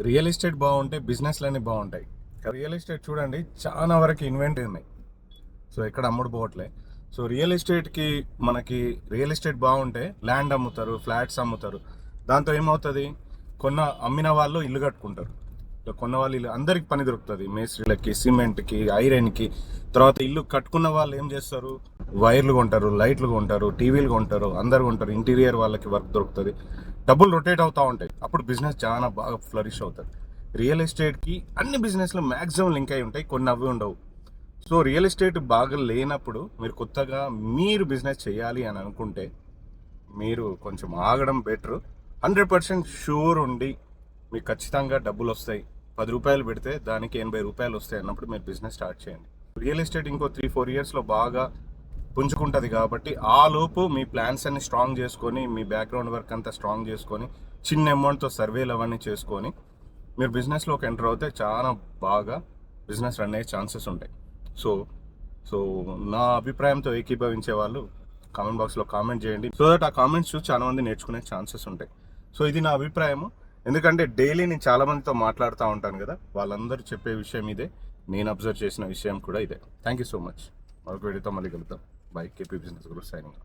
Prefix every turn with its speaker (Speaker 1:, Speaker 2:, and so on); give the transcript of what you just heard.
Speaker 1: Real estate బాగుంటే బిజినెస్లన్నీ బాగుంటాయి. Real estate చూడండి చాలా వరకు ఇన్వెంట్ ఉన్నాయి. సో ఎక్కడ అమ్ముడు పోవట్లే. సో రియల్ ఎస్టేట్కి మనకి రియల్ ఎస్టేట్ బాగుంటే ల్యాండ్ అమ్ముతారు, ఫ్లాట్స్ అమ్ముతారు. దాంతో ఏమవుతుంది, అమ్మిన వాళ్ళు ఇల్లు కట్టుకుంటారు. కొన్న వాళ్ళు ఇల్లు అందరికి పని దొరుకుతుంది, మేస్త్రీలకి, సిమెంట్కి, ఐరన్కి. తర్వాత ఇల్లు కట్టుకున్న వాళ్ళు ఏం చేస్తారు, వైర్లు కొంటారు, లైట్లు కొంటారు, టీవీలు కొంటారు, అందరు కొంటారు. ఇంటీరియర్ వాళ్ళకి వర్క్ దొరుకుతుంది, డబ్బులు రొటేట్ అవుతూ ఉంటాయి. అప్పుడు బిజినెస్ చాలా బాగా ఫ్లరిష్ అవుతుంది. రియల్ ఎస్టేట్కి అన్ని బిజినెస్లు మ్యాక్సిమం లింక్ అయి ఉంటాయి, కొన్ని అవి ఉండవు. సో రియల్ ఎస్టేట్ బాగా లేనప్పుడు మీరు బిజినెస్ చేయాలి అని అనుకుంటే మీరు కొంచెం ఆగడం బెటర్. 100% షూర్ ఉండి మీకు ఖచ్చితంగా డబ్బులు వస్తాయి. 10 రూపాయలు పెడితే దానికి 80 రూపాయలు వస్తాయి అన్నప్పుడు మీరు బిజినెస్ స్టార్ట్ చేయండి. రియల్ ఎస్టేట్ ఇంకో 3-4 ఇయర్స్లో బాగా పుంజుకుంటుంది కాబట్టి ఆ లోపు మీ ప్లాన్స్ అన్ని స్ట్రాంగ్ చేసుకొని, మీ బ్యాక్గ్రౌండ్ వర్క్ అంతా స్ట్రాంగ్ చేసుకొని, చిన్న అమౌంట్తో సర్వేలు అవన్నీ చేసుకొని మీరు బిజినెస్లోకి ఎంటర్ అవుతే చాలా బాగా బిజినెస్ రన్ అయ్యే ఛాన్సెస్ ఉంటాయి. సో సో నా అభిప్రాయంతో ఏకీభవించే వాళ్ళు కామెంట్ బాక్స్లో కామెంట్ చేయండి. సో దట్ ఆ కామెంట్స్ చూసి చాలా మంది నేర్చుకునే ఛాన్సెస్ ఉంటాయి. సో ఇది నా అభిప్రాయము. ఎందుకంటే డైలీ నేను చాలా మందితో మాట్లాడుతూ ఉంటాను కదా, వాళ్ళందరూ చెప్పే విషయం ఇదే, నేను అబ్జర్వ్ చేసిన విషయం కూడా ఇదే. Thank you so much. మరొక వీడియోతో మళ్ళీ కలుద్దాం. By. KP business group signing.